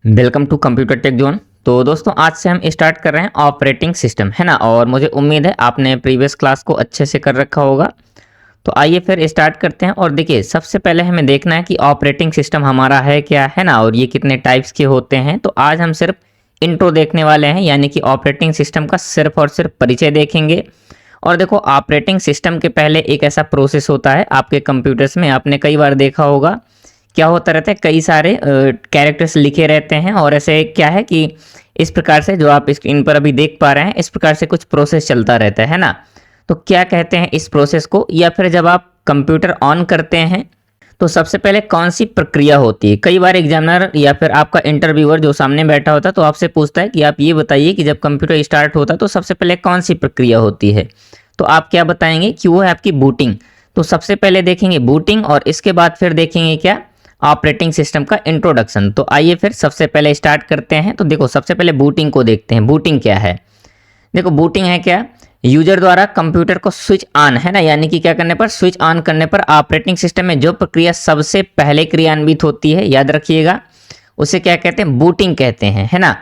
Welcome to computer tech zone. तो दोस्तों आज से हम स्टार्ट कर रहे हैं ऑपरेटिंग सिस्टम, है ना। और मुझे उम्मीद है आपने प्रीवियस क्लास को अच्छे से कर रखा होगा। तो आइए फिर स्टार्ट करते हैं। और देखिए, सबसे पहले हमें देखना है कि ऑपरेटिंग सिस्टम हमारा है क्या, है ना, और ये कितने टाइप्स के होते हैं। तो आज हम सिर्फ इंट्रो देखने वाले हैं, यानी कि ऑपरेटिंग सिस्टम का सिर्फ और सिर्फ परिचय देखेंगे। और देखो, ऑपरेटिंग सिस्टम के पहले एक ऐसा प्रोसेस होता है आपके कंप्यूटर्स में, आपने कई बार देखा होगा। क्या होता रहता है, कई सारे कैरेक्टर्स लिखे रहते हैं और ऐसे क्या है कि इस प्रकार से जो आप स्क्रीन पर अभी देख पा रहे हैं, इस प्रकार से कुछ प्रोसेस चलता रहता है ना। तो क्या कहते हैं इस प्रोसेस को, या फिर जब आप कंप्यूटर ऑन करते हैं तो सबसे पहले कौन सी प्रक्रिया होती है। कई बार एग्जामिनर या फिर आपका इंटरव्यूअर जो सामने बैठा होता है तो आपसे पूछता है कि आप ये बताइए कि जब कंप्यूटर स्टार्ट होता है तो सबसे पहले कौन सी प्रक्रिया होती है। तो आप क्या बताएंगे कि वो है आपकी बूटिंग। तो सबसे पहले देखेंगे बूटिंग और इसके बाद फिर देखेंगे क्या, ऑपरेटिंग सिस्टम का इंट्रोडक्शन। तो आइए फिर सबसे पहले स्टार्ट करते हैं। तो देखो, सबसे पहले बूटिंग को देखते हैं। बूटिंग क्या है, देखो बूटिंग है क्या, यूजर द्वारा कंप्यूटर को स्विच ऑन, है ना, यानी कि क्या करने पर, स्विच ऑन करने पर ऑपरेटिंग सिस्टम में जो प्रक्रिया सबसे पहले क्रियान्वित होती है, याद रखिएगा, उसे क्या कहते हैं, बूटिंग कहते हैं, है ना।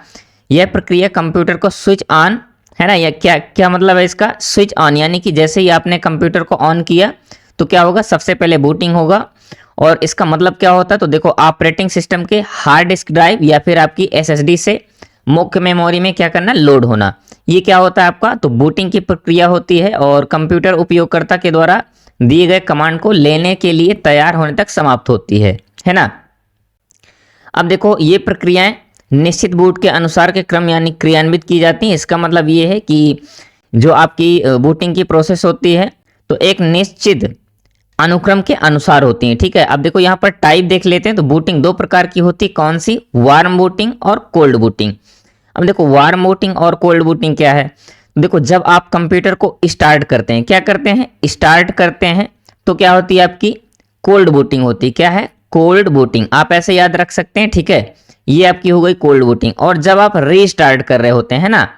यह प्रक्रिया कंप्यूटर को स्विच ऑन, है ना, या क्या क्या मतलब है इसका, स्विच ऑन यानी कि जैसे ही आपने कंप्यूटर को ऑन किया तो क्या होगा, सबसे पहले बूटिंग होगा। और इसका मतलब क्या होता है, तो देखो ऑपरेटिंग सिस्टम के हार्ड डिस्क ड्राइव या फिर आपकी एसएसडी से मुख्य मेमोरी में क्या करना, लोड होना, ये क्या होता है आपका, तो बूटिंग की प्रक्रिया होती है। और कंप्यूटर उपयोगकर्ता के द्वारा दिए गए कमांड को लेने के लिए तैयार होने तक समाप्त होती है ना। अब देखो, ये प्रक्रियाएं निश्चित बूट के अनुसार के क्रम यानी क्रियान्वित की जाती हैं। इसका मतलब ये है कि जो आपकी बूटिंग की प्रोसेस होती है तो एक निश्चित अनुक्रम के अनुसार होती हैं, ठीक है। अब देखो यहाँ पर टाइप देख लेते हैं। तो बूटिंग दो प्रकार की होती है, कौन सी, वार्म बूटिंग और कोल्ड बूटिंग। अब देखो, वार्म बूटिंग और कोल्ड बूटिंग क्या है। देखो, जब आप कंप्यूटर को स्टार्ट करते हैं, क्या करते हैं, स्टार्ट करते हैं, तो क्या होती है आपकी कोल्ड बूटिंग होती है। क्या है, कोल्ड बूटिंग, आप ऐसे याद रख सकते हैं, ठीक है। ये आपकी हो गई कोल्ड बूटिंग। और जब आप रीस्टार्ट कर रहे होते हैं ना,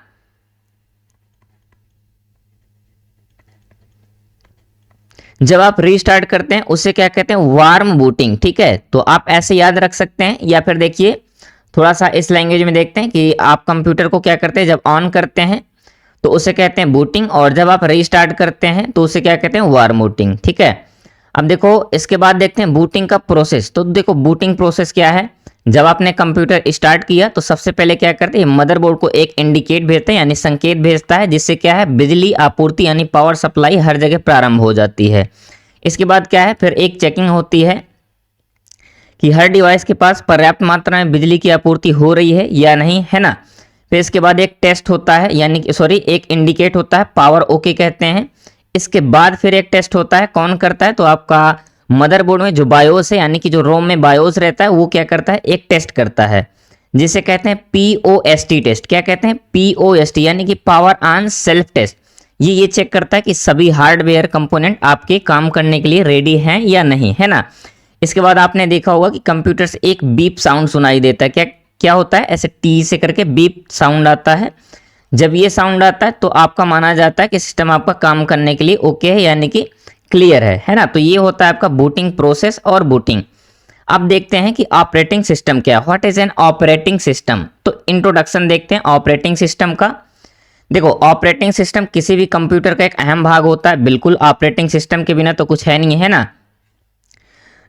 जब आप रीस्टार्ट करते हैं उसे क्या कहते हैं, वार्म बूटिंग, ठीक है। तो आप ऐसे याद रख सकते हैं। या फिर देखिए, थोड़ा सा इस लैंग्वेज में देखते हैं कि आप कंप्यूटर को क्या करते हैं, जब ऑन करते हैं तो उसे कहते हैं बूटिंग, और जब आप रीस्टार्ट करते हैं तो उसे क्या कहते हैं, वार्म बूटिंग, ठीक है। अब देखो, इसके बाद देखते हैं बूटिंग का प्रोसेस। तो देखो, बूटिंग प्रोसेस क्या है, जब आपने कंप्यूटर स्टार्ट किया तो सबसे पहले क्या करते हैं, मदरबोर्ड को एक इंडिकेट भेजते हैं, यानी संकेत भेजता है, जिससे क्या है, बिजली आपूर्ति यानी पावर सप्लाई हर जगह प्रारंभ हो जाती है। इसके बाद क्या है, फिर एक चेकिंग होती है कि हर डिवाइस के पास पर्याप्त मात्रा में बिजली की आपूर्ति हो रही है या नहीं, है ना। फिर इसके बाद एक टेस्ट होता है, यानी कि सॉरी, एक इंडिकेट होता है, पावर ओके कहते हैं। इसके बाद फिर एक टेस्ट होता है, कौन करता है, तो आपका मदरबोर्ड में जो बायोस है, यानी कि जो रोम में बायोस रहता है, वो क्या करता है, एक टेस्ट करता है, जिसे कहते हैं पीओएसटी टेस्ट। क्या कहते हैं, पीओएसटी, यानी कि पावर ऑन सेल्फ टेस्ट। ये चेक करता है कि सभी हार्डवेयर कंपोनेंट आपके काम करने के लिए रेडी हैं या नहीं, है ना। इसके बाद आपने देखा होगा कि कंप्यूटर से एक बीप साउंड सुनाई देता है। क्या क्या होता है, ऐसे टी से करके बीप साउंड आता है। जब ये साउंड आता है तो आपका माना जाता है कि सिस्टम आपका काम करने के लिए ओके है, यानी कि क्लियर है ना। तो ये होता है आपका बूटिंग प्रोसेस और बूटिंग। अब देखते हैं कि ऑपरेटिंग सिस्टम क्या, what is an operating system. तो इंट्रोडक्शन देखते हैं ऑपरेटिंग सिस्टम का। देखो, ऑपरेटिंग सिस्टम किसी भी कंप्यूटर का एक अहम भाग होता है। बिल्कुल, ऑपरेटिंग सिस्टम के बिना तो कुछ है नहीं, है ना।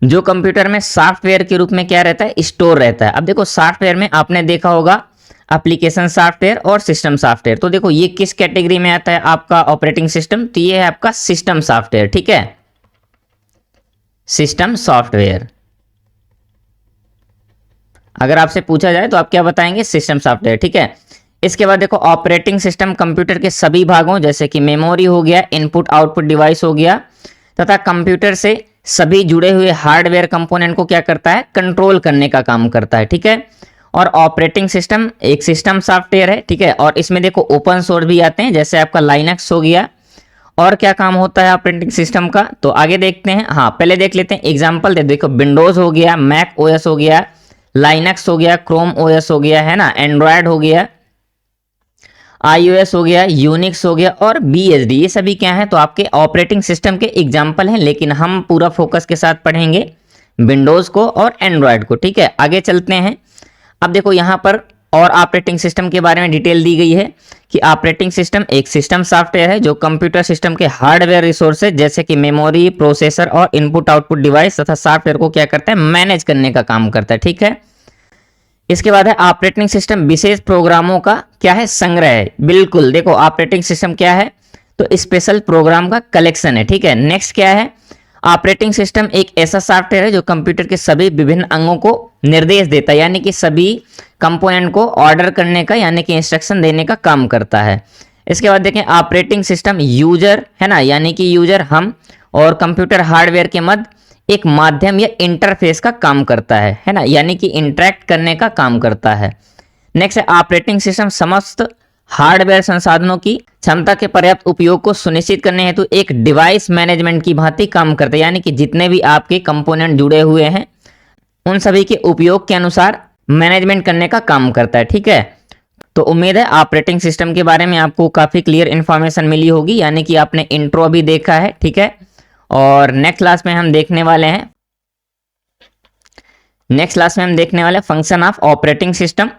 जो कंप्यूटर में सॉफ्टवेयर के रूप में क्या रहता है, स्टोर रहता है। अब देखो, सॉफ्टवेयर में आपने देखा होगा एप्लीकेशन सॉफ्टवेयर और सिस्टम सॉफ्टवेयर। तो देखो, ये किस कैटेगरी में आता है आपका ऑपरेटिंग सिस्टम, तो ये है आपका सिस्टम सॉफ्टवेयर, ठीक है, सिस्टम सॉफ्टवेयर। अगर आपसे पूछा जाए तो आप क्या बताएंगे, सिस्टम सॉफ्टवेयर, ठीक है। इसके बाद देखो, ऑपरेटिंग सिस्टम कंप्यूटर के सभी भागों जैसे कि मेमोरी हो गया, इनपुट आउटपुट डिवाइस हो गया, तथा कंप्यूटर से सभी जुड़े हुए हार्डवेयर कंपोनेंट को क्या करता है, कंट्रोल करने का काम करता है, ठीक है। और ऑपरेटिंग सिस्टम एक सिस्टम सॉफ्टवेयर है, ठीक है। और इसमें देखो ओपन सोर्स भी आते हैं, जैसे आपका लाइनक्स हो गया। और क्या काम होता है ऑपरेटिंग सिस्टम का, तो आगे देखते हैं। हाँ, पहले देख लेते हैं एग्जाम्पल देखो, विंडोज हो गया, मैक ओएस हो गया, लाइनक्स हो गया, क्रोम ओएस हो गया, है ना, एंड्रॉयड हो गया, iOS हो गया, यूनिक्स हो गया और BSD, ये सभी क्या है, तो आपके ऑपरेटिंग सिस्टम के एग्जाम्पल हैं। लेकिन हम पूरा फोकस के साथ पढ़ेंगे विंडोज को और एंड्रॉयड को, ठीक है। आगे चलते हैं। अब देखो यहाँ पर और ऑपरेटिंग सिस्टम के बारे में डिटेल दी गई है कि ऑपरेटिंग सिस्टम एक सिस्टम सॉफ्टवेयर है जो कंप्यूटर सिस्टम के हार्डवेयर रिसोर्सेज जैसे कि मेमोरी, प्रोसेसर और इनपुट आउटपुट डिवाइस तथा सॉफ्टवेयर को क्या करता है, मैनेज करने का काम करता है। ठीक है, इसके बाद है ऑपरेटिंग सिस्टम विशेष प्रोग्रामों का क्या है, संग्रह है। बिल्कुल, देखो ऑपरेटिंग सिस्टम क्या है, तो स्पेशल प्रोग्राम का कलेक्शन है। ठीक है, नेक्स्ट क्या है, ऑपरेटिंग सिस्टम एक ऐसा सॉफ्टवेयर है जो कंप्यूटर के सभी विभिन्न अंगों को निर्देश देता है, यानी कि सभी कंपोनेंट को ऑर्डर करने का यानी कि इंस्ट्रक्शन देने का काम करता है। इसके बाद देखें ऑपरेटिंग सिस्टम यूजर है ना, यानी कि यूजर हम और कंप्यूटर हार्डवेयर के मध्य एक माध्यम या इंटरफेस का काम करता है ना, यानी कि इंटरेक्ट करने का काम करता है। नेक्स्ट है ऑपरेटिंग सिस्टम समस्त हार्डवेयर संसाधनों की क्षमता के पर्याप्त उपयोग को सुनिश्चित करने हेतु एक डिवाइस मैनेजमेंट की भांति काम करता है, यानी कि जितने भी आपके कंपोनेंट जुड़े हुए हैं उन सभी के उपयोग के अनुसार मैनेजमेंट करने का काम करता है। ठीक है, तो उम्मीद है ऑपरेटिंग सिस्टम के बारे में आपको काफी क्लियर इन्फॉर्मेशन मिली होगी, यानी कि आपने इंट्रो भी देखा है। ठीक है, और नेक्स्ट क्लास में हम देखने वाले हैं फंक्शन ऑफ ऑपरेटिंग सिस्टम।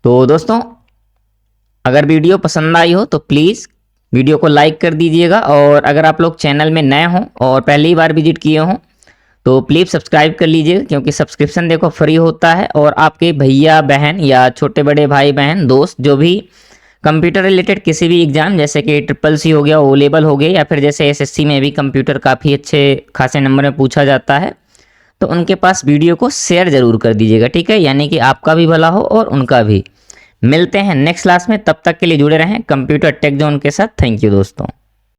तो दोस्तों अगर वीडियो पसंद आई हो तो प्लीज़ वीडियो को लाइक कर दीजिएगा, और अगर आप लोग चैनल में नए हों और पहली बार विजिट किए हों तो प्लीज़ सब्सक्राइब कर लीजिएगा, क्योंकि सब्सक्रिप्शन देखो फ्री होता है। और आपके भैया बहन या छोटे बड़े भाई बहन दोस्त जो भी कंप्यूटर रिलेटेड किसी भी एग्जाम जैसे कि SSC हो गया, ओ लेवल हो गया, या फिर जैसे SSC में भी कंप्यूटर काफ़ी अच्छे खासे नंबर में पूछा जाता है, तो उनके पास वीडियो को शेयर ज़रूर कर दीजिएगा। ठीक है, यानी कि आपका भी भला हो और उनका भी। मिलते हैं नेक्स्ट क्लास में, तब तक के लिए जुड़े रहें कंप्यूटर टेक जोन के साथ। थैंक यू दोस्तों।